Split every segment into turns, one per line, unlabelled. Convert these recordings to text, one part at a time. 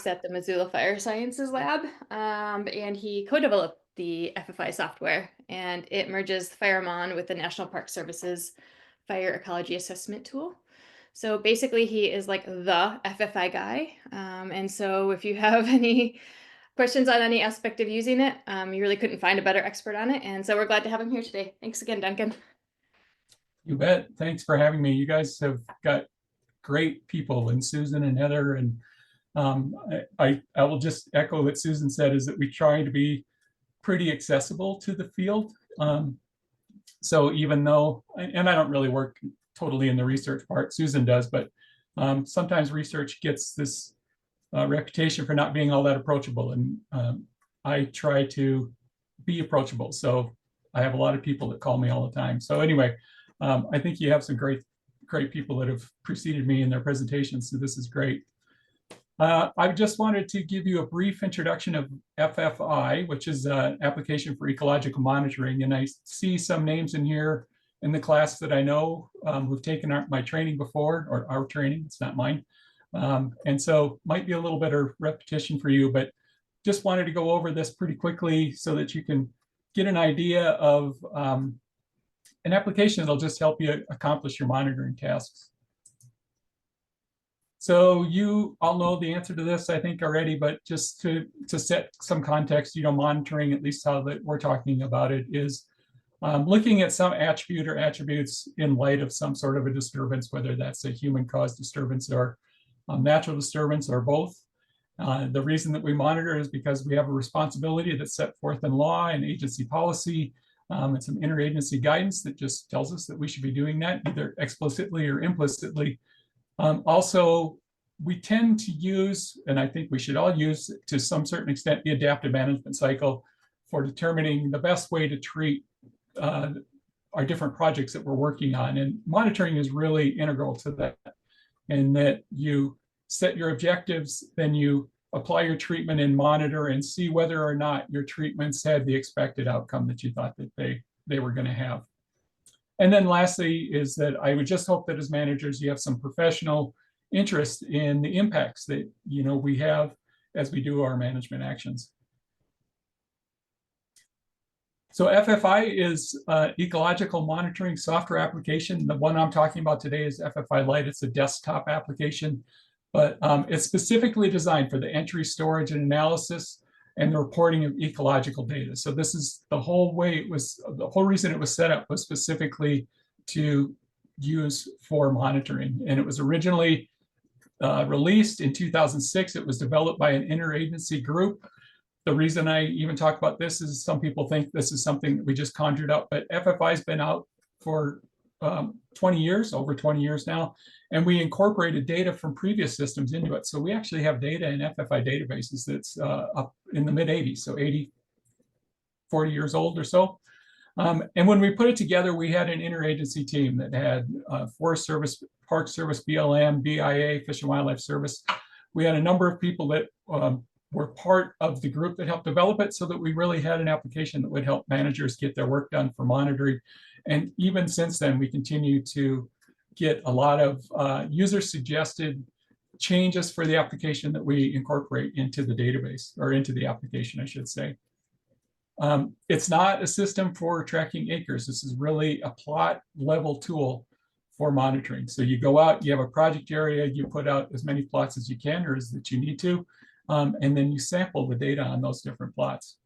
at the Missoula Fire Sciences Lab, and he co-developed the FFI software, and it merges FireMon with the National Park Service's Fire Ecology Assessment tool. So basically, he is like the FFI guy. And so if you have any questions on any aspect of using it, you really couldn't find a better expert on it. And so we're glad to have him here today. Thanks again, Duncan.
You bet. Thanks for having me. You guys have got great people, and Susan and Heather, and I will just echo what Susan said, is that we try to be pretty accessible to the field. So even though, and I don't really work totally in the research part, Susan does, but sometimes research gets this reputation for not being all that approachable, and I try to be approachable. So I have a lot of people that call me all the time. So anyway, I think you have some great people that have preceded me in their presentations, so this is great. I just wanted to give you a brief introduction of FFI, which is an application for ecological monitoring. And I see some names in here in the class that I know who've taken my training before, or our training, it's not mine. And so might be a little bit of repetition for you, but just wanted to go over this pretty quickly so that you can get an idea of an application that'll just help you accomplish your monitoring tasks. So you all know the answer to this, I think, already, but just to set some context, monitoring, at least how that we're talking about it, is looking at some attribute or attributes in light of some sort of a disturbance, whether that's a human-caused disturbance or natural disturbance or both. The reason that we monitor is because we have a responsibility that's set forth in law and agency policy, and some interagency guidance that just tells us that we should be doing that either explicitly or implicitly. Also, we tend to use, and I think we should all use to some certain extent, the adaptive management cycle for determining the best way to treat our different projects that we're working on. And monitoring is really integral to that, in that you set your objectives, then you apply your treatment and monitor and see whether or not your treatments had the expected outcome that you thought that they were going to have. And then lastly is that I would just hope that as managers, you have some professional interest in the impacts that we have as we do our management actions. So FFI is ecological monitoring software application. The one I'm talking about today is FFI Lite. It's a desktop application, but it's specifically designed for the entry, storage, and analysis and the reporting of ecological data. So this is the whole reason it was set up was specifically to use for monitoring. And it was originally released in 2006. It was developed by an interagency group. The reason I even talk about this is some people think this is something that we just conjured up, but FFI has been out for 20 years, over 20 years now, and we incorporated data from previous systems into it. So we actually have data in FFI databases that's up in the mid 80s, so 40 years old or so. And when we put it together, we had an interagency team that had Forest Service, Park Service, BLM, BIA, Fish and Wildlife Service. We had a number of people that were part of the group that helped develop it, so that we really had an application that would help managers get their work done for monitoring. And even since then, we continue to get a lot of user-suggested changes for the application that we incorporate into the database, or into the application, I should say. It's not a system for tracking acres. This is really a plot level tool for monitoring. So you go out, you have a project area, you put out as many plots as you can or as that you need to, and then you sample the data on those different plots.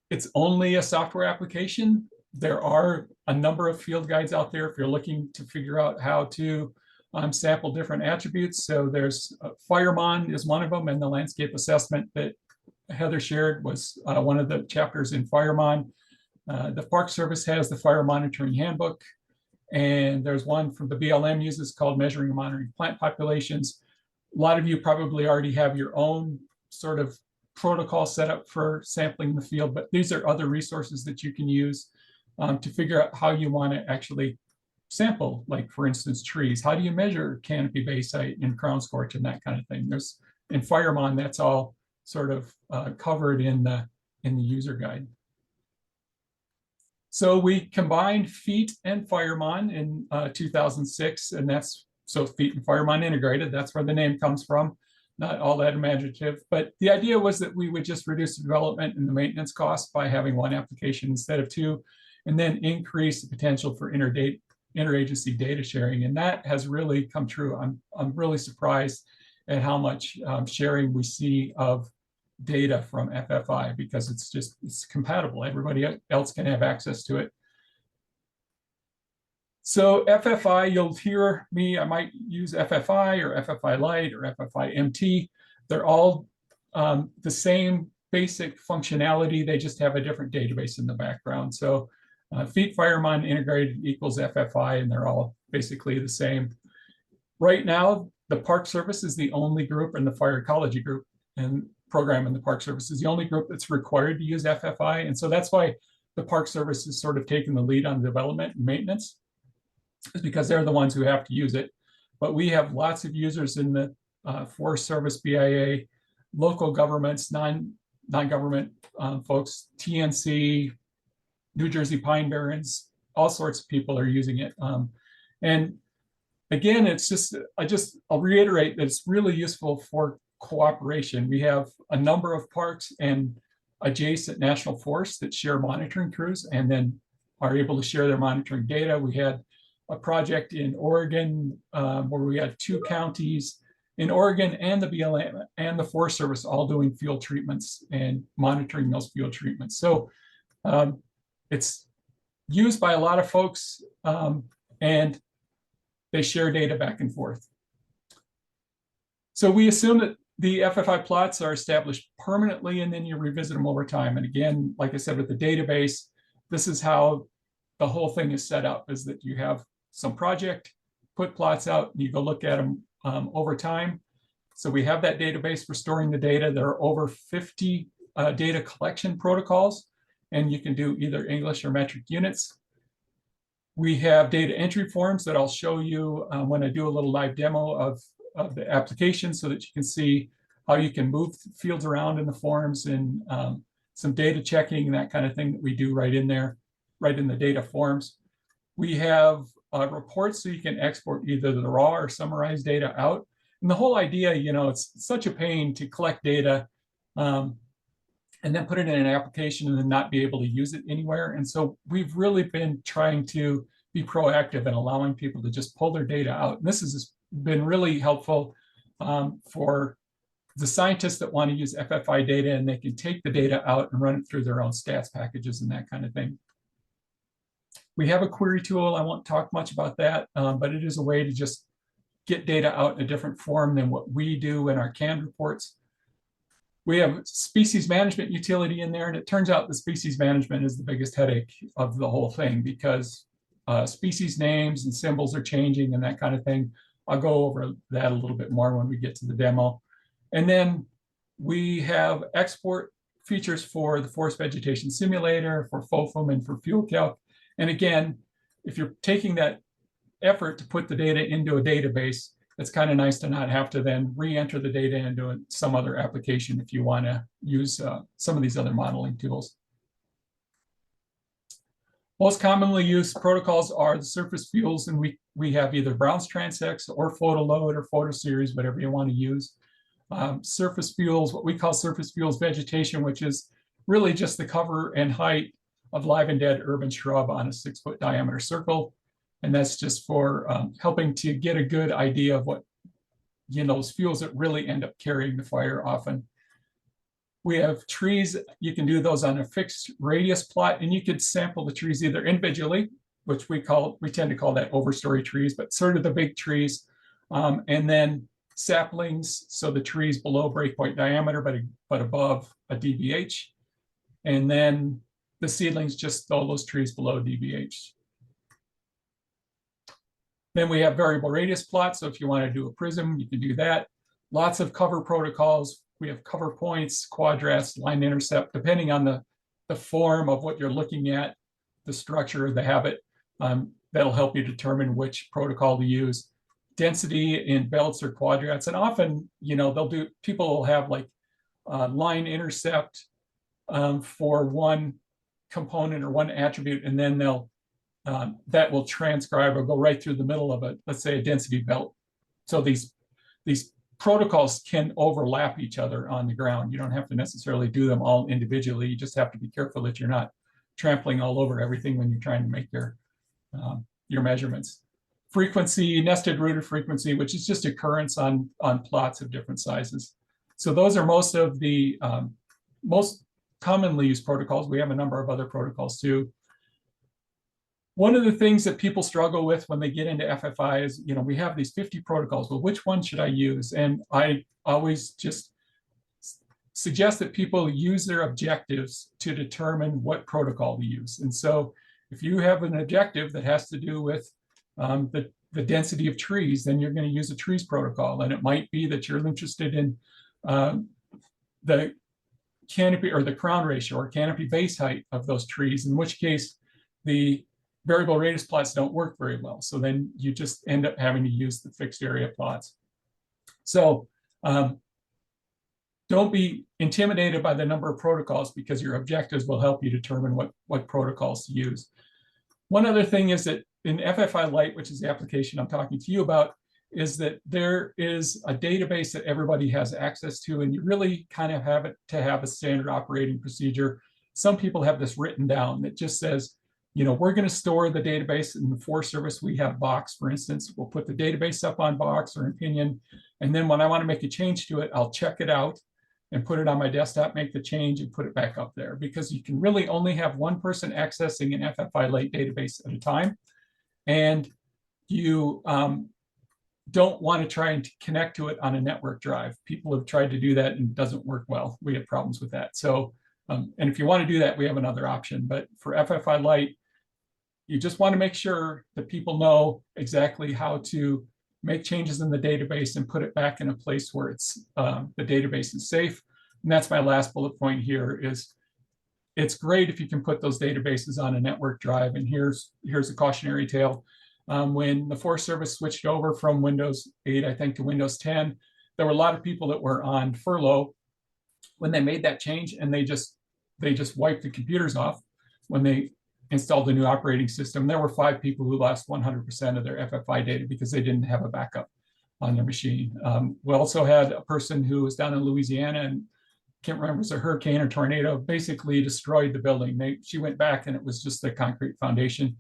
It's only a software application. There are a number of field guides out there if you're looking to figure out how to sample different attributes. So there's FireMon is one of them, and the landscape assessment that Heather shared was one of the chapters in FireMon. The Park Service has the Fire Monitoring Handbook, and there's one from the BLM uses called Measuring and Monitoring Plant Populations. A lot of you probably already have your own sort of protocol set up for sampling the field, but these are other resources that you can use to figure out how you want to actually sample, like for instance, trees. How do you measure canopy base height and crown scorch and that kind of thing? There's in FireMon, that's all sort of covered in the user guide. So we combined FEAT and FireMon in 2006, and that's so FEAT and FireMon integrated. That's where the name comes from. not all that imaginative, but the idea was that we would just reduce the development and the maintenance costs by having one application instead of two, and then increase the potential for interagency data sharing. And that has really come true. I'm really surprised at how much sharing we see of data from FFI, because it's compatible. Everybody else can have access to it. So FFI, you'll hear me, I might use FFI or FFI Lite or FFI MT. They're all the same basic functionality. They just have a different database in the background. So Feet Firemon integrated equals FFI, and they're all basically the same. Right now, the Park Service is the only group, and the Fire Ecology group and program in the Park Service is the only group that's required to use FFI. And so that's why the Park Service has sort of taken the lead on development and maintenance, is because they're the ones who have to use it. But we have lots of users in the Forest Service, BIA, local governments, non-government folks, TNC, New Jersey Pine Barrens, all sorts of people are using it. And again, I'll reiterate that it's really useful for cooperation. We have a number of parks and adjacent national forests that share monitoring crews and then are able to share their monitoring data. We had a project in Oregon where we had 2 counties in Oregon and the BLM and the Forest Service all doing field treatments and monitoring those field treatments. So it's used by a lot of folks, and they share data back and forth. So we assume that the FFI plots are established permanently, and then you revisit them over time. And again, like I said, with the database, this is how the whole thing is set up, is that you have some project, put plots out, and you go look at them over time. So we have that database for storing the data. There are over 50 data collection protocols, and you can do either English or metric units. We have data entry forms that I'll show you when I do a little live demo of the application, so that you can see how you can move fields around in the forms, and some data checking and that kind of thing that we do right in there, right in the data forms. We have reports, so you can export either the raw or summarized data out. And the whole idea, it's such a pain to collect data and then put it in an application and then not be able to use it anywhere. And so we've really been trying to be proactive in allowing people to just pull their data out. And this has been really helpful for the scientists that want to use FFI data, and they can take the data out and run it through their own stats packages and that kind of thing. We have a query tool. I won't talk much about that, but it is a way to just get data out in a different form than what we do in our canned reports. We have species management utility in there, and it turns out the species management is the biggest headache of the whole thing, because species names and symbols are changing and that kind of thing. I'll go over that a little bit more when we get to the demo. And then we have export features for the Forest Vegetation Simulator, for FOFM, and for FuelCalc. And again, if you're taking that effort to put the data into a database, it's kind of nice to not have to then re-enter the data into some other application if you want to use some of these other modeling tools. Most commonly used protocols are the surface fuels, and we have either Brown's Transects or PhotoLoad or PhotoSeries, whatever you want to use. Surface fuels, what we call surface fuels vegetation, which is really just the cover and height of live and dead urban shrub on a 6-foot diameter circle. And that's just for helping to get a good idea of what, those fuels that really end up carrying the fire often. We have trees. You can do those on a fixed radius plot, and you could sample the trees either individually, which we tend to call that overstory trees, but sort of the big trees, and then saplings, so the trees below breakpoint diameter, but above a DBH, and then the seedlings, just all those trees below DBH. Then we have variable radius plots. So if you want to do a prism, you can do that. Lots of cover protocols. We have cover points, quadrats, line intercept, depending on the form of what you're looking at, the structure, the habit. That'll help you determine which protocol to use. Density in belts or quadrats. And often, people will have like line intercept for one component or one attribute, and then that will transcribe or go right through the middle of let's say a density belt. So these protocols can overlap each other on the ground. You don't have to necessarily do them all individually. You just have to be careful that you're not trampling all over everything when you're trying to make your measurements. Frequency, nested rooted frequency, which is just occurrence on plots of different sizes. So those are most of the most commonly used protocols. We have a number of other protocols too. One of the things that people struggle with when they get into FFI is, we have these 50 protocols. Well, which one should I use? And I always just suggest that people use their objectives to determine what protocol to use. And so if you have an objective that has to do with the density of trees, then you're going to use a trees protocol. And it might be that you're interested in the canopy or the crown ratio or canopy base height of those trees, in which case the variable radius plots don't work very well. So then you just end up having to use the fixed area plots. So don't be intimidated by the number of protocols, because your objectives will help you determine what protocols to use. One other thing is that in FFI Lite, which is the application I'm talking to you about, is that there is a database that everybody has access to, and you really kind of have it to have a standard operating procedure. Some people have this written down that just says, we're going to store the database in the Forest Service. We have Box, for instance. We'll put the database up on Box or in Pinion. And then when I want to make a change to it, I'll check it out and put it on my desktop, make the change and put it back up there, because you can really only have one person accessing an FFI Lite database at a time. And you don't want to try and connect to it on a network drive. People have tried to do that and it doesn't work well. We have problems with that. So, and if you want to do that, we have another option. But for FFI Lite, you just want to make sure that people know exactly how to make changes in the database and put it back in a place where the database is safe. And that's my last bullet point here is it's great if you can put those databases on a network drive. And here's a cautionary tale. When the Forest Service switched over from Windows 8, I think, to Windows 10, there were a lot of people that were on furlough when they made that change, and they just wiped the computers off when they installed the new operating system. There were 5 people who lost 100% of their FFI data because they didn't have a backup on their machine. We also had a person who was down in Louisiana, and can't remember, if it was a hurricane or tornado, basically destroyed the building. She went back and it was just a concrete foundation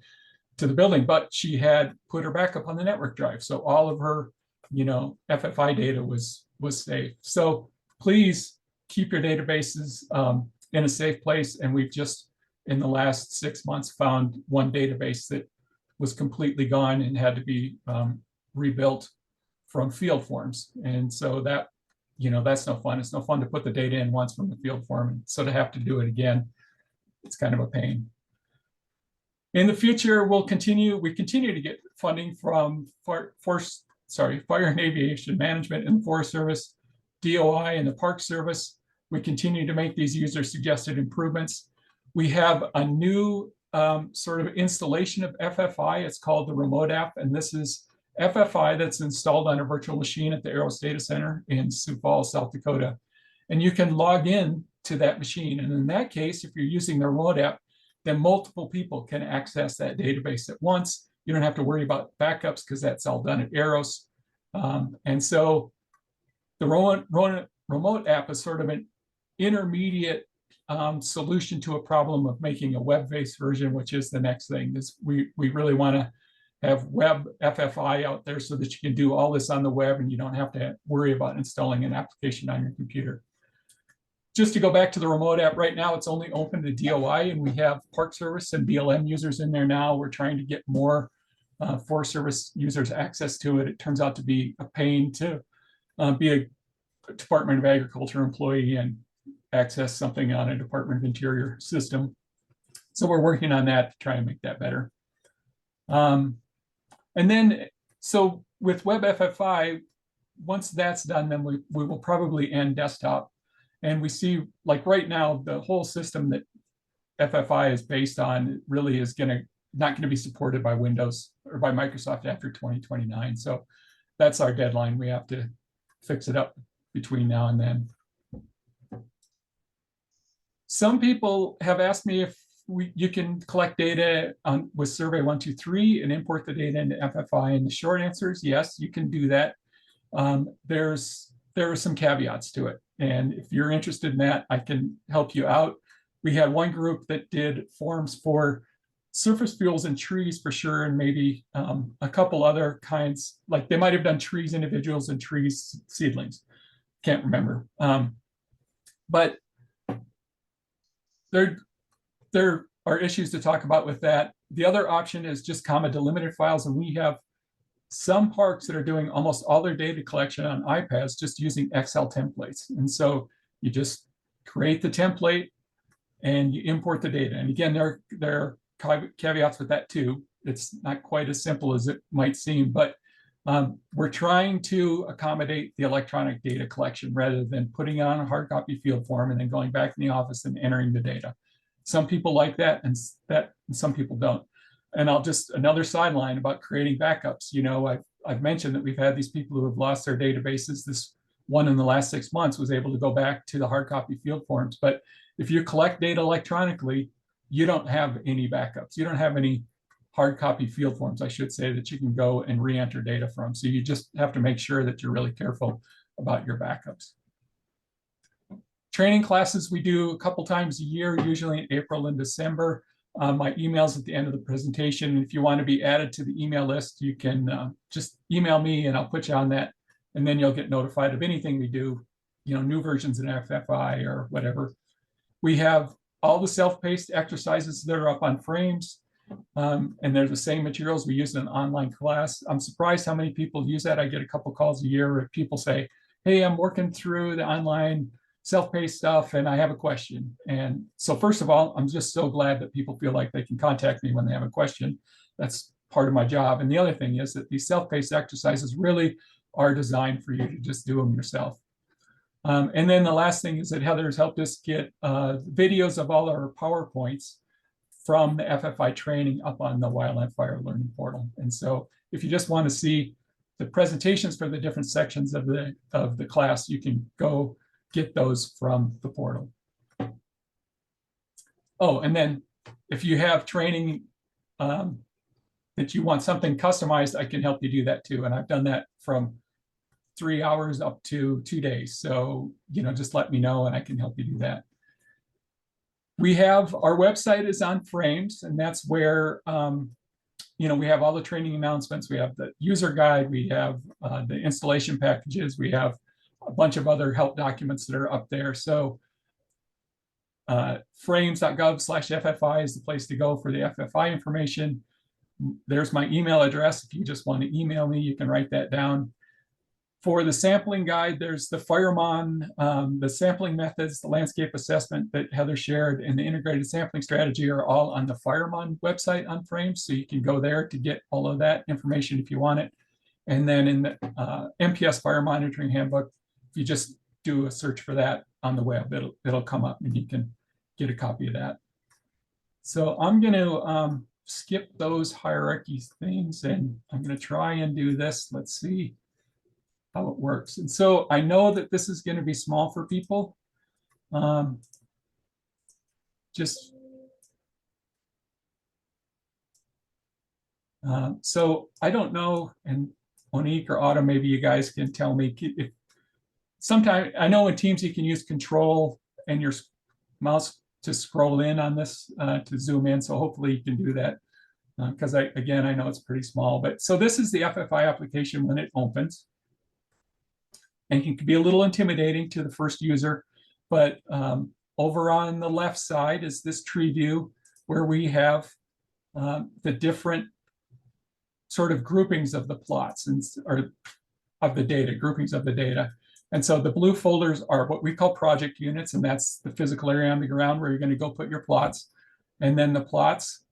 to the building, but she had put her backup on the network drive. So all of her, FFI data was safe. So please keep your databases in a safe place. And we've just, in the last 6 months, found one database that was completely gone and had to be rebuilt from field forms. And so that, that's no fun. It's no fun to put the data in once from the field form. And so to have to do it again, it's kind of a pain. In the future, we continue to get funding from Fire and Aviation Management and the Forest Service, DOI and the Park Service. We continue to make these user-suggested improvements. We have a new sort of installation of FFI. It's called the Remote App, and this is FFI that's installed on a virtual machine at the Aeros Data Center in Sioux Falls, South Dakota. And you can log in to that machine. And in that case, if you're using the Remote App, then multiple people can access that database at once. You don't have to worry about backups because that's all done at Aeros. And so the Remote App is sort of an intermediate solution to a problem of making a web-based version, which is the next thing. We really want to have web FFI out there so that you can do all this on the web and you don't have to worry about installing an application on your computer. Just to go back to the Remote App, right now it's only open to DOI, and we have Park Service and BLM users in there now. We're trying to get more Forest Service users access to it. It turns out to be a pain to be a Department of Agriculture employee and access something on a Department of Interior system. So we're working on that to try and make that better. And then, so with Web FFI, once that's done, then we will probably end desktop. And we see, like right now, the whole system that FFI is based on really is not going to be supported by Windows or by Microsoft after 2029. So that's our deadline. We have to fix it up between now and then. Some people have asked me if you can collect data with Survey 123 and import the data into FFI, and the short answer is yes, you can do that. There's there are some caveats to it. And if you're interested in that, I can help you out. We had one group that did forms for surface fuels and trees for sure, and maybe a couple other kinds, like they might have done trees individuals and trees seedlings. Can't remember. But there are issues to talk about with that. The other option is just comma delimited files, and we have some parks that are doing almost all their data collection on iPads just using Excel templates. And so you just create the template and you import the data. And again, there are caveats with that too. It's not quite as simple as it might seem, but we're trying to accommodate the electronic data collection rather than putting it on a hard copy field form and then going back in the office and entering the data. Some people like that, and some people don't. And I'll just, another sideline about creating backups. You know, I've mentioned that we've had these people who have lost their databases. This one in the last 6 months was able to go back to the hard copy field forms. But if you collect data electronically, you don't have any backups. You don't have any hard copy field forms, I should say, that you can go and re-enter data from. So you just have to make sure that you're really careful about your backups. Training classes we do a couple times a year, usually in April and December. My email's at the end of the presentation. If you want to be added to the email list, you can just email me and I'll put you on that. And then you'll get notified of anything we do, you know, new versions in FFI or whatever. We have all the self-paced exercises that are up on frames. And they're the same materials we use in an online class. I'm surprised how many people use that. I get a couple calls a year where people say, hey, I'm working through the online self-paced stuff and I have a question. And so first of all, I'm just so glad that people feel like they can contact me when they have a question. That's part of my job. And the other thing is that these self-paced exercises really are designed for you to just do them yourself. And then the last thing is that Heather's helped us get videos of all our PowerPoints from the FFI training up on the Wildland Fire Learning Portal. And so if you just want to see the presentations for the different sections of the class, you can go get those from the portal. Oh, and then if you have training that you want something customized, I can help you do that too. And I've done that from 3 hours up to 2 days. So, you know, just let me know and I can help you do that. We have, our website is on Frames, and that's where, you know, we have all the training announcements. We have the user guide, we have the installation packages, we have a bunch of other help documents that are up there. So frames.gov/FFI is the place to go for the FFI information. There's my email address. If you just want to email me, you can write that down. For the sampling guide, there's the Firemon, the sampling methods, the landscape assessment that Heather shared, and the integrated sampling strategy are all on the Firemon website on Frames. So you can go there to get all of that information if you want it. And then in the MPS Fire Monitoring Handbook, if you just do a search for that on the web, it'll come up and you can get a copy of that. So I'm going to skip those hierarchy things and I'm going to try and do this. Let's see how it works. And so I know that this is going to be small for people. So I don't know, and Monique or Autumn, maybe you guys can tell me if sometimes, I know in Teams you can use Control and your mouse to scroll in on this to zoom in. So hopefully you can do that because again, I know it's pretty small, but so this is the FFI application when it opens. And it can be a little intimidating to the first user, but over on the left side is this tree view where we have the different sort of groupings of the plots and or of the data, groupings of the data. And so the blue folders are what we call project units, and that's the physical area on the ground where you're going to go put your plots. And then the plots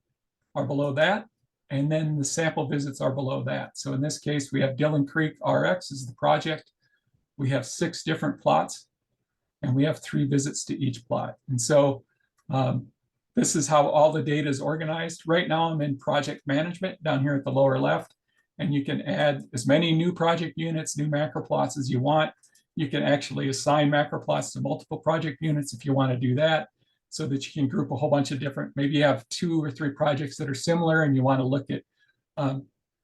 are below that, and then the sample visits are below that. So in this case, we have Dillon Creek RX is the project. We have 6 different plots, and we have 3 visits to each plot. And so this is how all the data is organized. Right now, I'm in project management down here at the lower left, and you can add as many new project units, new macro plots as you want. You can actually assign macro plots to multiple project units if you want to do that, so that you can group a whole bunch of different, maybe you have 2 or 3 projects that are similar and you want to look at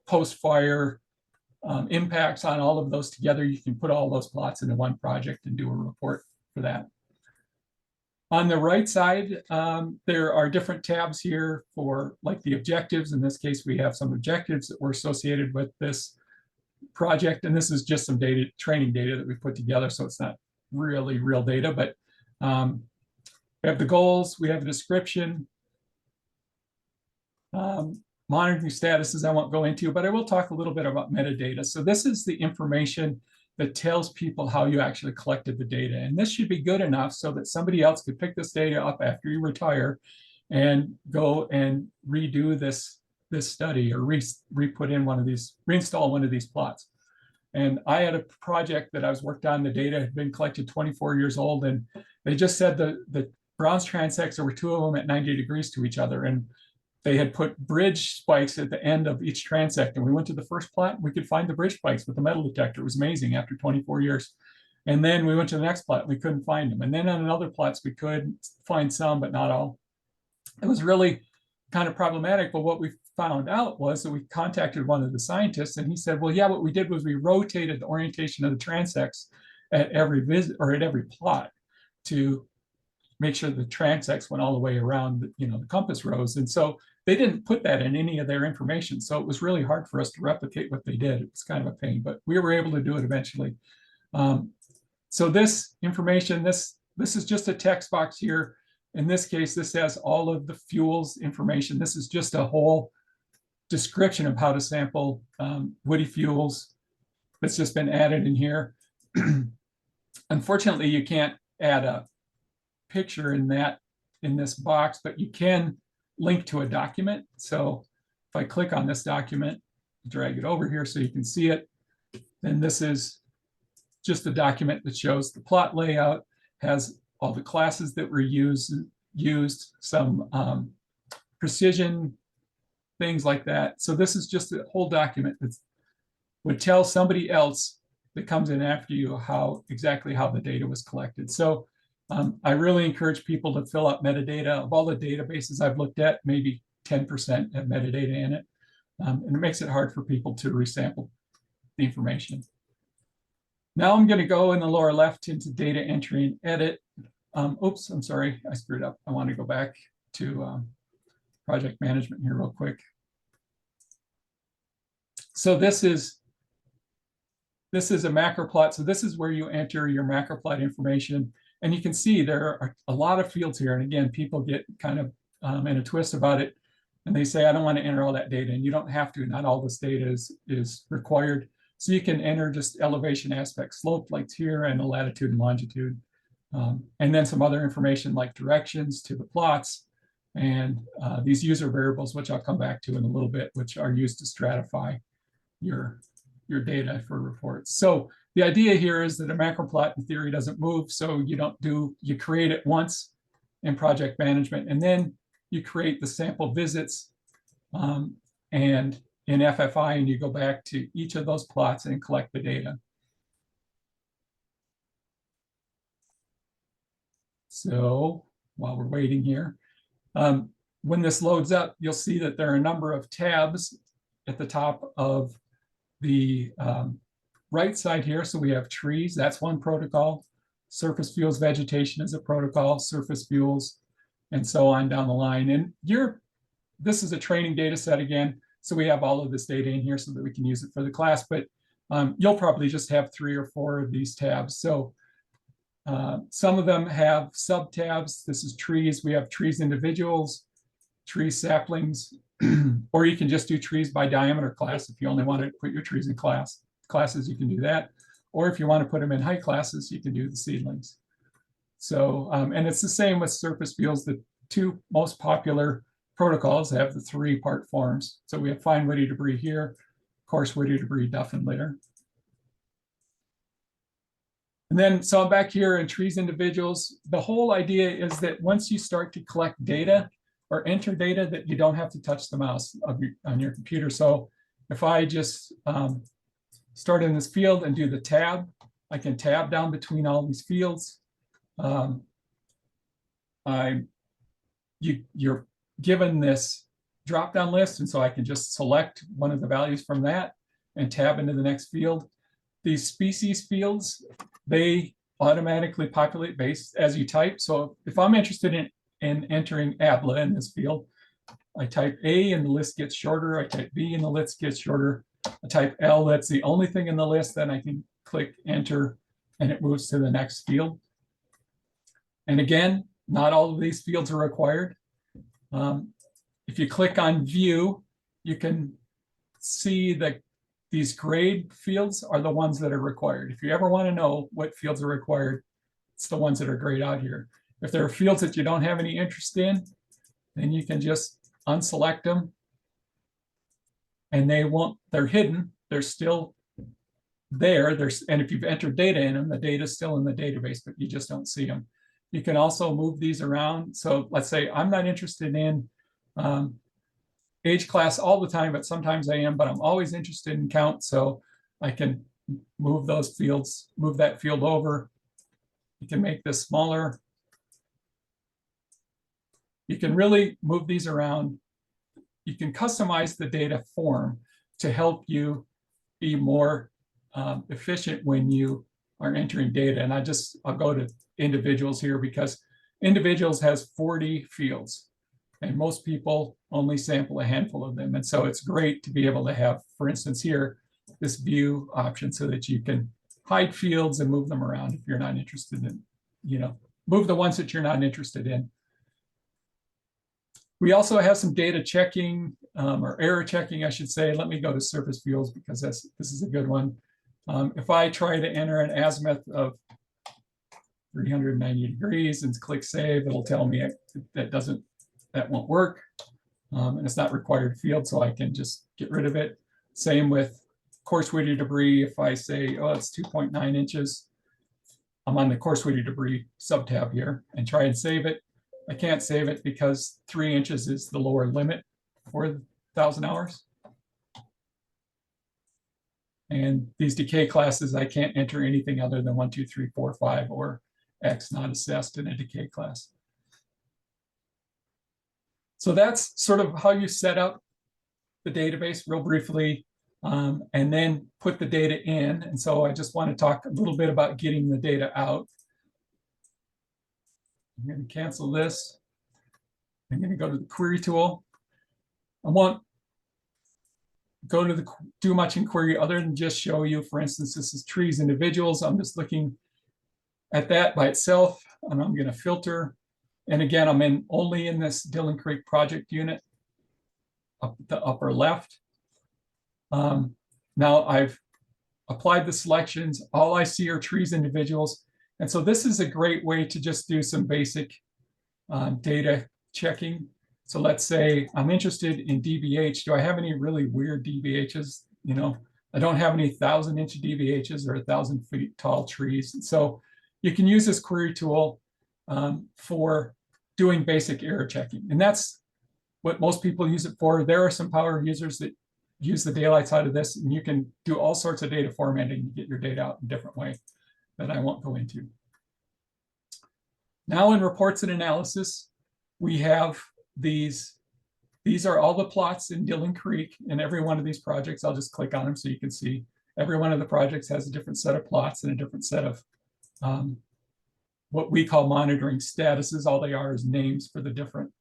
post-fire impacts on all of those together. You can put all those plots into one project and do a report for that. On the right side, there are different tabs here for like the objectives. In this case, we have some objectives that were associated with this project. And this is just some data, training data that we put together. So it's not really real data, but we have the goals, we have a description, monitoring statuses I won't go into, but I will talk a little bit about metadata. So this is the information that tells people how you actually collected the data. And this should be good enough so that somebody else could pick this data up after you retire and go and redo this study or re-put in one of these, reinstall one of these plots. And I had a project that I was worked on. The data had been collected 24 years old, and they just said the bronze transects, there were two of them at 90 degrees to each other. And they had put bridge spikes at the end of each transect. And we went to the first plot, and we could find the bridge spikes with the metal detector. It was amazing after 24 years. And then we went to the next plot, and we couldn't find them. And then on other plots, we could find some, but not all. It was really kind of problematic. But what we found out was that we contacted one of the scientists, and he said, well, yeah, what we did was we rotated the orientation of the transects at every visit or at every plot to make sure the transects went all the way around the compass rose. And so they didn't put that in any of their information. So it was really hard for us to replicate what they did. It was kind of a pain, but we were able to do it eventually. So this information, this is just a text box here. In this case, this has all of the fuels information. This is just a whole description of how to sample woody fuels that's just been added in here. Unfortunately, you can't add a picture in this box, but you can link to a document. So if I click on this document, drag it over here so you can see it, then this is just a document that shows the plot layout, has all the classes that were used, some precision, things like that. So this is just a whole document that would tell somebody else that comes in after you exactly how the data was collected. So I really encourage people to fill out metadata. Of all the databases I've looked at, maybe 10% have metadata in it. And it makes it hard for people to resample the information. Now I'm going to go in the lower left into data entry and edit. Oops, I'm sorry, I screwed up. I want to go back to project management here real quick. So this is a macro plot. So this is where you enter your macro plot information. And you can see there are a lot of fields here. And again, people get kind of in a twist about it. And they say, I don't want to enter all that data. And you don't have to. Not all this data is required. So you can enter just elevation aspect, slope like here, and the latitude and longitude. And then some other information like directions to the plots and these user variables, which I'll come back to in a little bit, which are used to stratify your data for reports. So the idea here is that a macro plot in theory doesn't move. So you create it once in project management, and then you create the sample visits and in FFI, and you go back to each of those plots and collect the data. So while we're waiting here, when this loads up, you'll see that there are a number of tabs at the top of the right side here. So we have trees, that's one protocol. Surface fuels vegetation is a protocol, surface fuels, and so on down the line. And this is a training data set again. So we have all of this data in here so that we can use it for the class, but you'll probably just have 3 or 4 of these tabs. So some of them have sub tabs. This is trees. We have trees individuals, tree saplings, or you can just do trees by diameter class. If you only want to put your trees in classes, you can do that. Or if you want to put them in height classes, you can do the seedlings. So, and it's the same with surface fuels. The 2 most popular protocols have the 3-part forms. So we have fine woody debris here, coarse woody debris, duff and litter. And then, so I'm back here in trees individuals. The whole idea is that once you start to collect data or enter data, that you don't have to touch the mouse on your computer. So if I just start in this field and do the tab, I can tab down between all these fields. You're given this drop-down list, and so I can just select one of the values from that. and tab into the next field. These species fields, they automatically populate based as you type. So if I'm interested in entering ABLA in this field, I type A and the list gets shorter. I type B and the list gets shorter. I type L, that's the only thing in the list. Then I can click enter and it moves to the next field. And again, not all of these fields are required. If you click on view, you can see that these grade fields are the ones that are required. If you ever want to know what fields are required, it's the ones that are grayed out here. If there are fields that you don't have any interest in, then you can just unselect them and they're hidden. They're still there. And if you've entered data in them, the data is still in the database, but you just don't see them. You can also move these around. So let's say I'm not interested in age class all the time, but sometimes I am, but I'm always interested in count. So I can move those fields, move that field over. You can make this smaller. You can really move these around. You can customize the data form to help you be more efficient when you are entering data. And I'll go to individuals here because individuals has 40 fields and most people only sample a handful of them. And so it's great to be able to have, for instance, here, this view option so that you can hide fields and move them around if you're not interested in, move the ones that you're not interested in. We also have some data checking or error checking, I should say. Let me go to surface fields because this is a good one. If I try to enter an azimuth of 390 degrees and click save, it'll tell me that won't work. And it's not required field, so I can just get rid of it. Same with coarse weighted debris. If I say, oh, it's 2.9 inches, I'm on the coarse weighted debris subtab here and try and save it. I can't save it because 3 inches is the lower limit for 1,000 hours. And these decay classes, I can't enter anything other than 1, 2, 3, 4, 5, or X not assessed in a decay class. So that's sort of how you set up the database real briefly, and then put the data in. And so I just want to talk a little bit about getting the data out. I'm going to cancel this. I'm going to go to the query tool. I won't go to do much in query other than just show you, for instance, this is trees individuals. I'm just looking at that by itself, and I'm going to filter. And again, I'm only in this Dillon Creek project unit, up the upper left. Now I've applied the selections. All I see are trees individuals. And so this is a great way to just do some basic data checking. So let's say I'm interested in DBH. Do I have any really weird DBHs? I don't have any 1,000-inch DBHs or 1,000 feet tall trees. And so you can use this query tool for doing basic error checking. And that's what most people use it for. There are some power users that use the daylight side of this, and you can do all sorts of data formatting to get your data out in a different way that I won't go into. Now in reports and analysis, we have these are all the plots in Dillon Creek. In every one of these projects, I'll just click on them so you can see every one of the projects has a different set of plots and a different set of what we call monitoring statuses. All they are is names for the different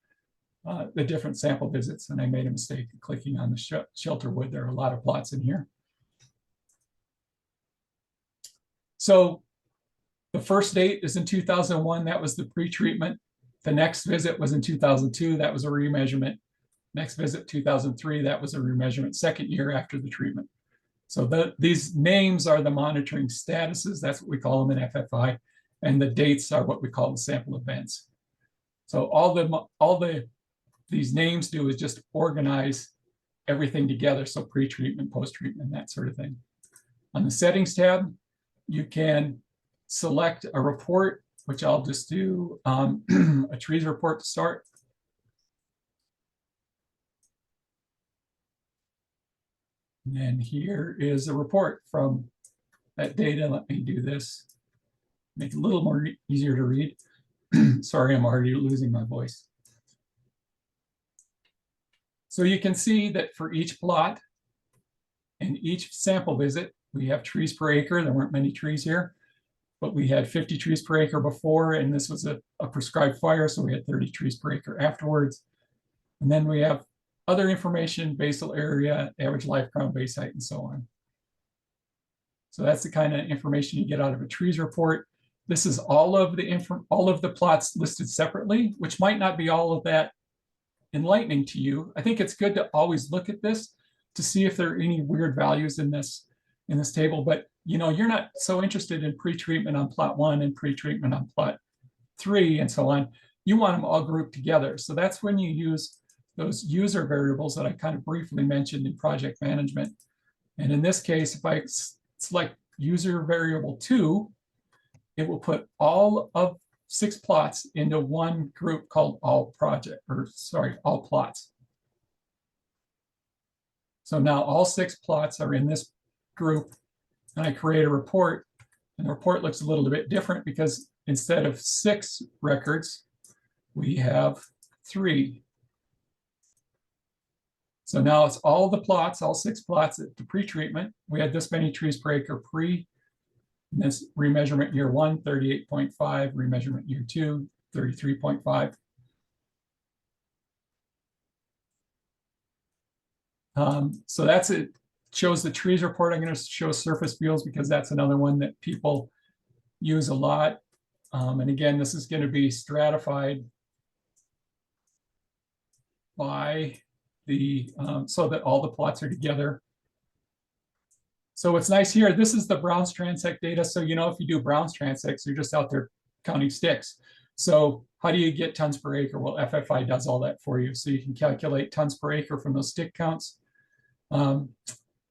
sample visits. And I made a mistake clicking on the shelter wood. There are a lot of plots in here. So the first date is in 2001. That was the pre-treatment. The next visit was in 2002. That was a remeasurement. Next visit, 2003. That was a remeasurement, second year after the treatment. So these names are the monitoring statuses. That's what we call them in FFI. And the dates are what we call the sample events. So these names do is just organize everything together. So pre-treatment, post-treatment, that sort of thing. On the settings tab, you can select a report, which I'll just do a trees report to start. And here is a report from that data. Let me do this, make it a little more easier to read. Sorry, I'm already losing my voice. So you can see that for each plot, in each sample visit, we have trees per acre. There weren't many trees here, but we had 50 trees per acre before, and this was a prescribed fire, so we had 30 trees per acre afterwards. And then we have other information, basal area, average life crown base height, and so on. So that's the kind of information you get out of a trees report. This is all of the plots listed separately, which might not be all of that enlightening to you. I think it's good to always look at this to see if there are any weird values in this table. But you're not so interested in pre-treatment on plot 1 and pre-treatment on plot 3 and so on. You want them all grouped together. So that's when you use those user variables that I kind of briefly mentioned in project management. And in this case, if I select user variable 2, it will put all of 6 plots into one group called all plots. So now all 6 plots are in this group, and I create a report, and the report looks a little bit different because instead of 6 records, we have 3. So now it's all the plots, all 6 plots at the pre-treatment. We had this many trees per acre pre. And this remeasurement year 1, 38.5, remeasurement year 2, 33.5. So that's it. Shows the trees report. I'm going to show surface fields because that's another one that people use a lot. And again, this is going to be stratified by the so that all the plots are together. So what's nice here, this is the Brown's transect data. So if you do Brown's transects, you're just out there counting sticks. So how do you get tons per acre? Well, FFI does all that for you. So you can calculate tons per acre from those stick counts. And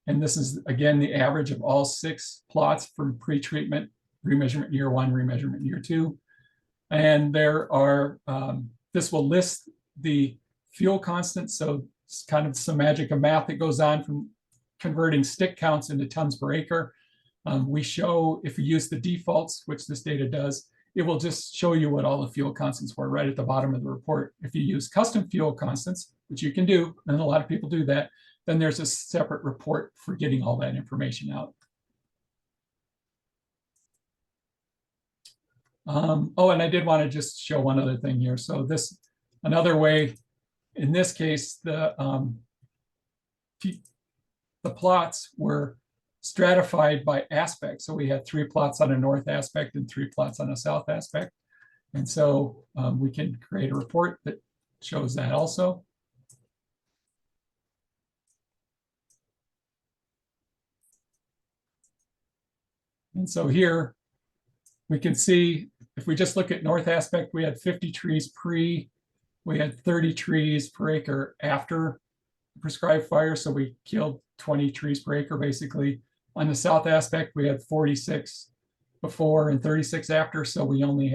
this is, again, the average of all 6 plots from pre-treatment, remeasurement year 1, remeasurement year 2. And there are, this will list the fuel constants. So it's kind of some magic of math that goes on from converting stick counts into tons per acre. We show, if we use the defaults, which this data does, it will just show you what all the fuel constants were right at the bottom of the report. If you use custom fuel constants, which you can do, and a lot of people do that, then there's a separate report for getting all that information out. Oh, and I did want to just show one other thing here. So this, another way, in this case, the plots were stratified by aspect. So we had 3 plots on a north aspect and 3 plots on a south aspect. And so we can create a report that shows that also. And so here we can see, if we just look at north aspect, we had 50 trees pre, we had 30 trees per acre after prescribed fire. So we killed 20 trees per acre, basically. On the south aspect, we had 46 before and 36 after. So we only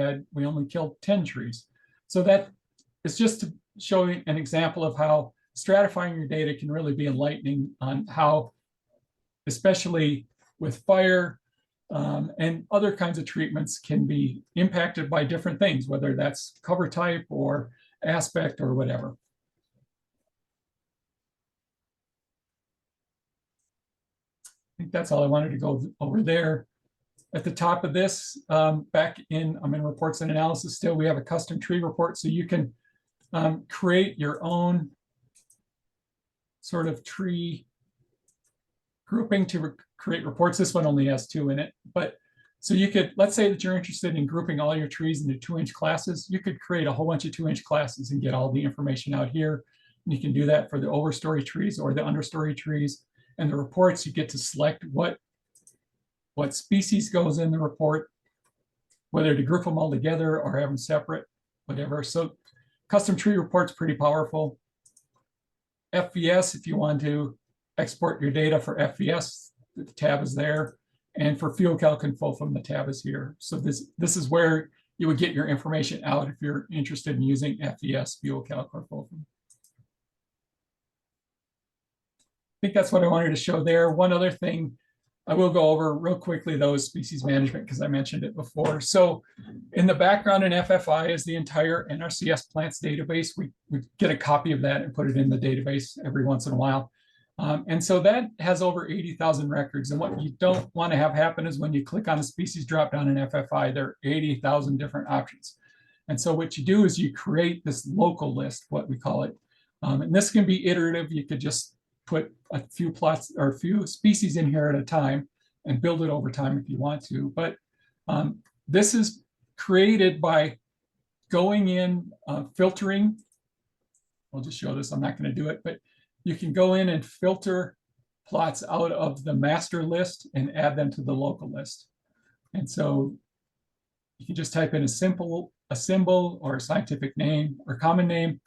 killed 10 trees. So that is just to show an example of how stratifying your data can really be enlightening on how, especially with fire, and other kinds of treatments can be impacted by different things, whether that's cover type or aspect or whatever. I think that's all I wanted to go over there. At the top of this, I'm in reports and analysis still, we have a custom tree report. So you can create your own sort of tree grouping to create reports. This one only has 2 in it, but so you could, let's say that you're interested in grouping all your trees into 2-inch classes. You could create a whole bunch of 2-inch classes and get all the information out here. And you can do that for the overstory trees or the understory trees. And the reports, you get to select what species goes in the report, whether to group them all together or have them separate, whatever. So custom tree report's pretty powerful. FVS, if you want to export your data for FVS, the tab is there. And for fuel calc and FOFM, the tab is here. So this is where you would get your information out if you're interested in using FVS, fuel calc, or FOFM. I think that's what I wanted to show there. One other thing I will go over real quickly, though, is species management, because I mentioned it before. So in the background in FFI is the entire NRCS plants database. We get a copy of that and put it in the database every once in a while. And so that has over 80,000 records. And what you don't want to have happen is when you click on a species dropdown in FFI, there are 80,000 different options. And so what you do is you create this local list, what we call it. And this can be iterative. You could just put a few plots or a few species in here at a time and build it over time if you want to. But this is created by going in, filtering. I'll just show this. I'm not going to do it, but you can go in and filter plots out of the master list and add them to the local list. And so you can just type in a symbol or a scientific name or common name,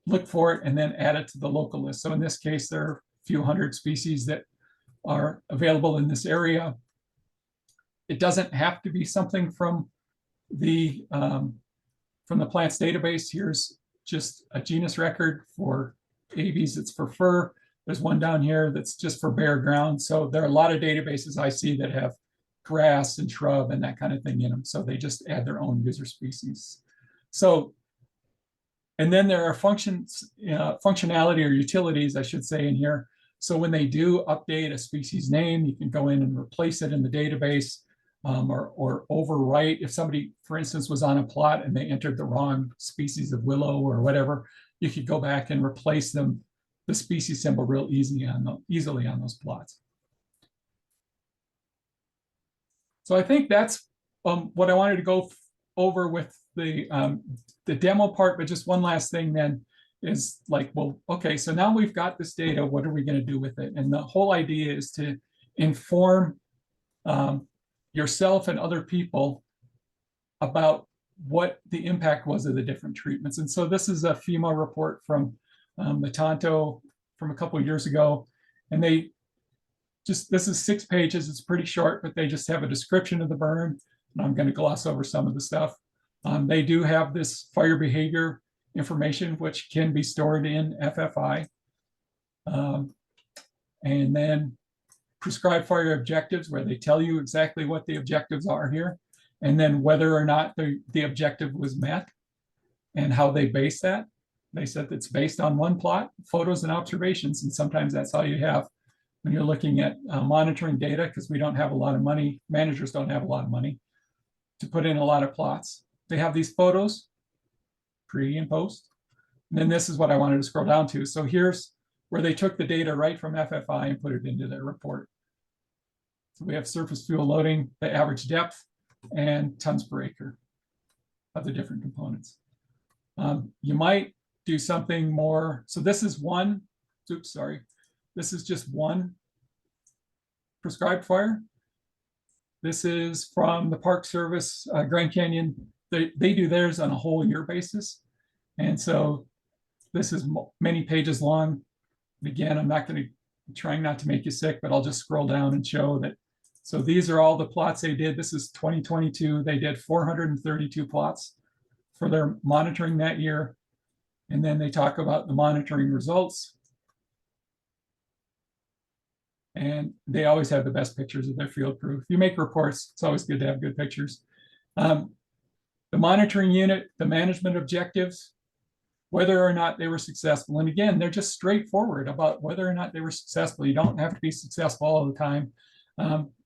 look for it, and then add it to the local list. So in this case, there are a few hundred species that are available in this area. It doesn't have to be something from the plants database. Here's just a genus record for aves. It's for fur. There's one down here that's just for bare ground. So there are a lot of databases I see that have grass and shrub and that kind of thing in them. So they just add their own user species. So, and then there are functionality or utilities, I should say, in here. So when they do update a species name, you can go in and replace it in the database, or overwrite. If somebody, for instance, was on a plot and they entered the wrong species of willow or whatever, you could go back and replace the species symbol real easily on those plots. So I think that's what I wanted to go over with the demo part. But just one last thing then is like, well, okay, so now we've got this data. What are we going to do with it? And the whole idea is to inform yourself and other people about what the impact was of the different treatments. And so this is a FEMA report from the Tonto from a couple of years ago. And they just, this is 6 pages. It's pretty short, but they just have a description of the burn. And I'm going to gloss over some of the stuff. They do have this fire behavior information, which can be stored in FFI. And then prescribed fire objectives, where they tell you exactly what the objectives are here, and then whether or not the objective was met and how they base that. They said it's based on one plot, photos and observations, and sometimes that's all you have when you're looking at monitoring data, because we don't have a lot of money, managers don't have a lot of money to put in a lot of plots. They have these photos, pre and post, and then this is what I wanted to scroll down to. So here's where they took the data right from FFI and put it into their report. So we have surface fuel loading, the average depth, and tons per acre of the different components. You might do something more. So this is one, oops, sorry. This is just one prescribed fire. This is from the Park Service, Grand Canyon. They do theirs on a whole year basis. And so this is many pages long. Again, I'm not going to, trying not to make you sick, but I'll just scroll down and show that. So these are all the plots they did. This is 2022. They did 432 plots for their monitoring that year. And then they talk about the monitoring results. And they always have the best pictures of their field crew. If you make reports, it's always good to have good pictures. The monitoring unit, the management objectives, whether or not they were successful. And again, they're just straightforward about whether or not they were successful. You don't have to be successful all the time,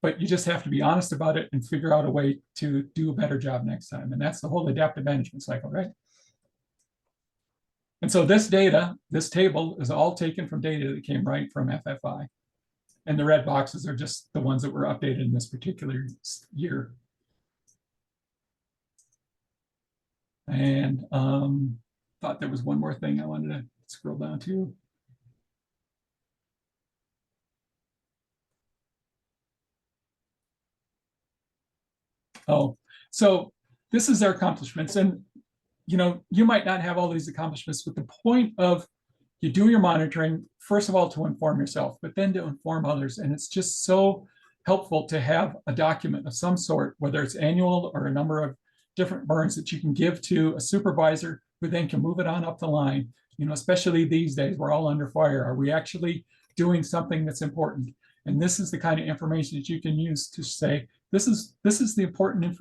but you just have to be honest about it and figure out a way to do a better job next time. And that's the whole adaptive management cycle, right? And so this data, this table is all taken from data that came right from FFI. And the red boxes are just the ones that were updated in this particular year. And thought there was one more thing I wanted to scroll down to. Oh, so this is their accomplishments. And, you know, you might not have all these accomplishments, but the point of you do your monitoring, first of all, to inform yourself, but then to inform others. And it's just so helpful to have a document of some sort, whether it's annual or a number of different burns that you can give to a supervisor who then can move it on up the line. You know, especially these days, we're all under fire. Are we actually doing something that's important? And this is the kind of information that you can use to say, this is the important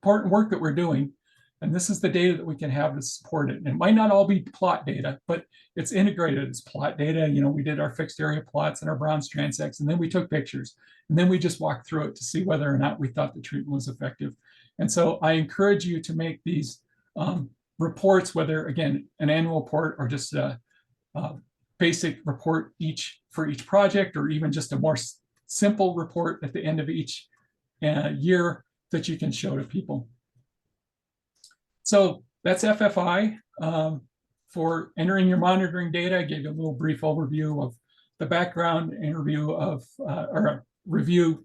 work that we're doing. And this is the data that we can have to support it. And it might not all be plot data, but it's integrated as plot data. We did our fixed area plots and our Brown's transects, and then we took pictures. And then we just walked through it to see whether or not we thought the treatment was effective. And so I encourage you to make these reports, whether, again, an annual report or just a basic report for each project, or even just a more simple report at the end of each year that you can show to people. So that's FFI. For entering your monitoring data, I gave you a little brief overview of the background, interview of, or a review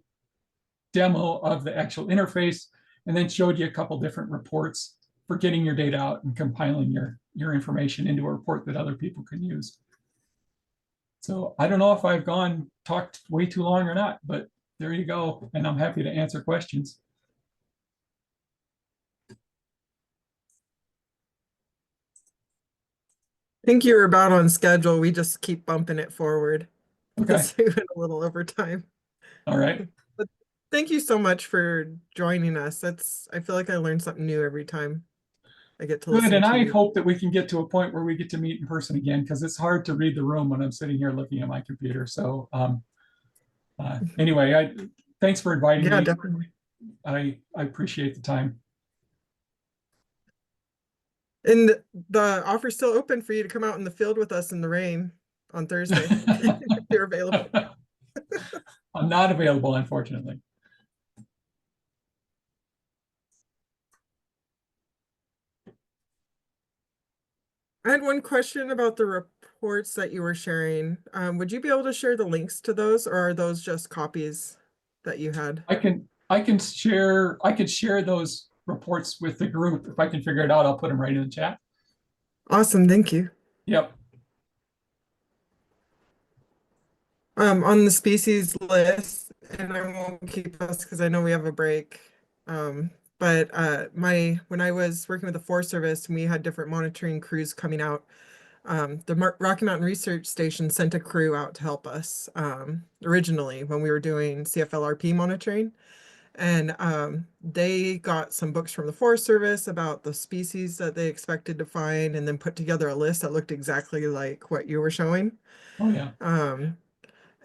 demo of the actual interface, and then showed you a couple different reports for getting your data out and compiling your information into a report that other people can use. So I don't know if I've talked way too long or not, but there you go. And I'm happy to answer questions.
I think you're about on schedule. We just keep bumping it forward.
Okay.
We went a little over time.
All right.
But thank you so much for joining us. I feel like I learn something new every time I get to listen
Good, and
to
I
you.
hope that we can get to a point where we get to meet in person again, because it's hard to read the room when I'm sitting here looking at my computer. So anyway, thanks for inviting me.
Yeah, definitely.
I appreciate the time.
And the offer's still open for you to come out in the field with us in the rain on Thursday if you're available.
I'm not available, unfortunately.
I had one question about the reports that you were sharing. Would you be able to share the links to those, or are those just copies that you had?
I could share those reports with the group. If I can figure it out, I'll put them right in the chat.
Awesome, thank you.
Yep.
On the species list, and I won't keep us because I know we have a break. But when I was working with the Forest Service and we had different monitoring crews coming out, the Rocky Mountain Research Station sent a crew out to help us originally when we were doing CFLRP monitoring. And they got some books from the Forest Service about the species that they expected to find, and then put together a list that looked exactly like what you were showing.
Oh, yeah.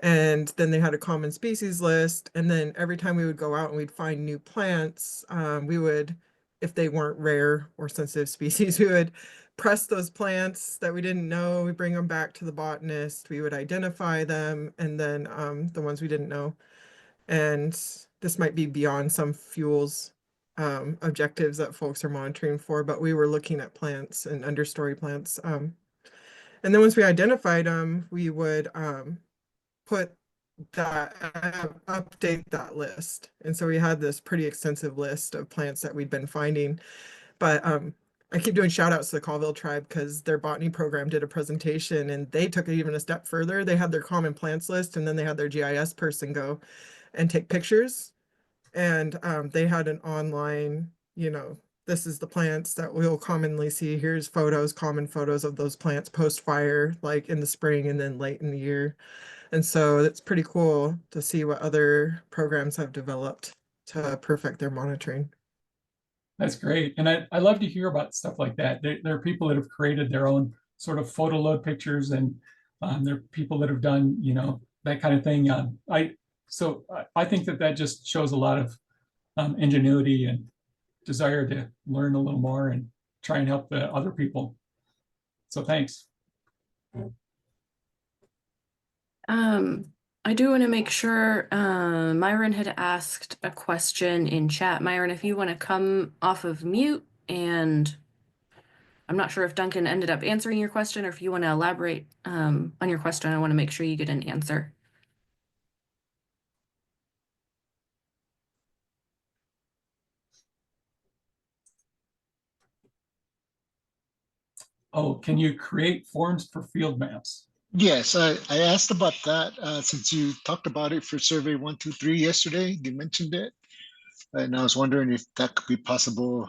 And then they had a common species list. And then every time we would go out and we'd find new plants, we would, if they weren't rare or sensitive species, we would press those plants that we didn't know. We bring them back to the botanist. We would identify them, and then the ones we didn't know. And this might be beyond some fuels objectives that folks are monitoring for, but we were looking at plants and understory plants. And then once we identified them, we would update that list. And so we had this pretty extensive list of plants that we'd been finding. But I keep doing shout outs to the Colville tribe because their botany program did a presentation and they took it even a step further. They had their common plants list, and then they had their GIS person go and take pictures. And they had an online, this is the plants that we'll commonly see. Here's common photos of those plants post fire, like in the spring and then late in the year. And so it's pretty cool to see what other programs have developed to perfect their monitoring.
That's great. And I love to hear about stuff like that. There are people that have created their own sort of photo load pictures, and there are people that have done, that kind of thing. I think that just shows a lot of ingenuity and desire to learn a little more and try and help the other people. So thanks.
I do want to make sure Myron had asked a question in chat. Myron, if you want to come off of mute, and I'm not sure if Duncan ended up answering your question, or if you want to elaborate on your question. I want to make sure you get an answer.
Oh, can you create forms for field maps?
Yes, I asked about that since you talked about it for survey 123 yesterday. You mentioned it, and I was wondering if that could be possible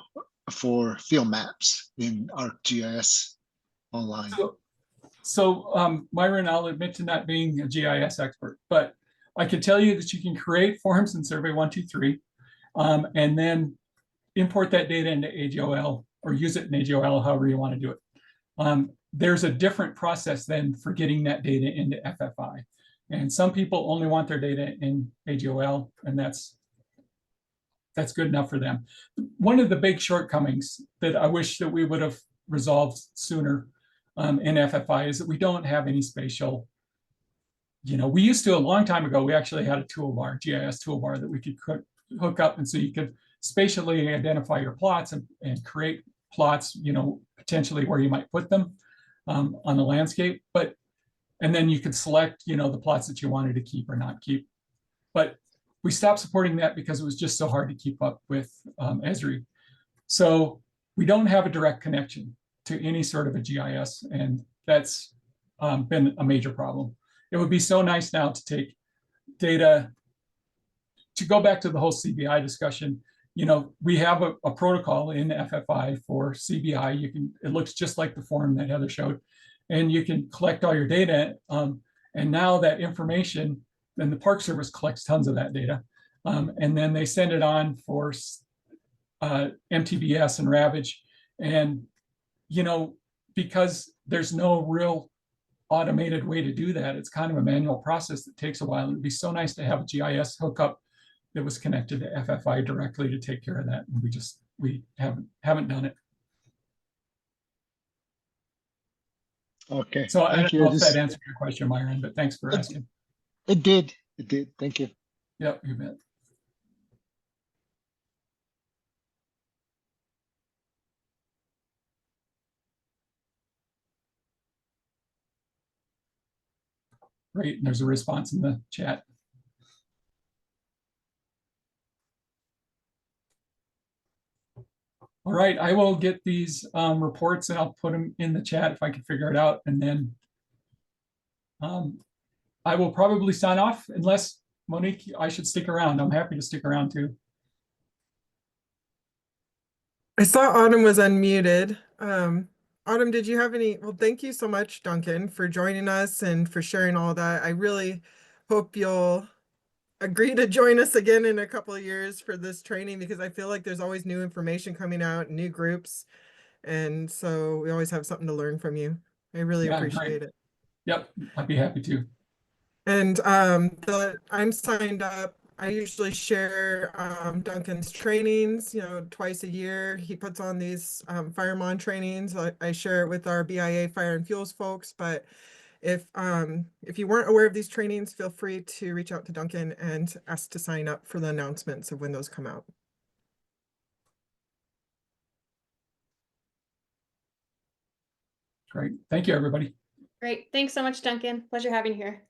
for field maps in ArcGIS online.
So Myron, I'll admit to not being a GIS expert, but I can tell you that you can create forms in survey 123, and then import that data into AGOL or use it in AGOL, however you want to do it. There's a different process than for getting that data into FFI. And some people only want their data in AGOL, and that's good enough for them. One of the big shortcomings that I wish that we would have resolved sooner in FFI is that we don't have any spatial. We used to, a long time ago, we actually had a toolbar, GIS toolbar, that we could hook up, and so you could spatially identify your plots and create plots, potentially where you might put them on the landscape. And then you could select, the plots that you wanted to keep or not keep. But we stopped supporting that because it was just so hard to keep up with Esri. So we don't have a direct connection to any sort of a GIS, and that's been a major problem. It would be so nice now to take data, to go back to the whole CBI discussion. We have a protocol in FFI for CBI. It looks just like the form that Heather showed, and you can collect all your data. And now that information, then the Park Service collects tons of that data. And then they send it on for MTBS and Ravage. And, because there's no real automated way to do that, it's kind of a manual process that takes a while. It'd be so nice to have a GIS hookup that was connected to FFI directly to take care of that. And we haven't done it.
Okay.
So I
Thank
don't
you.
know if that answered your question, Myron, but thanks for asking.
It did. It did. Thank you.
Yep, you bet. Great, and there's a response in the chat. All right, I will get these reports and I'll put them in the chat if I can figure it out. And then I will probably sign off unless, Monique, I should stick around. I'm happy to stick around too.
I saw Autumn was unmuted. Autumn, did you have any? Well, thank you so much, Duncan, for joining us and for sharing all that. I really hope you'll agree to join us again in a couple of years for this training, because I feel like there's always new information coming out, new groups. And so we always have something to learn from you. I really appreciate it.
Yep, I'd be happy to.
And I'm signed up. I usually share Duncan's trainings, twice a year. He puts on these fireman trainings. I share it with our BIA Fire and Fuels folks. But if you weren't aware of these trainings, feel free to reach out to Duncan and ask to sign up for the announcements of when those come out.
Great. Thank you, everybody.
Great. Thanks so much, Duncan. Pleasure having you here.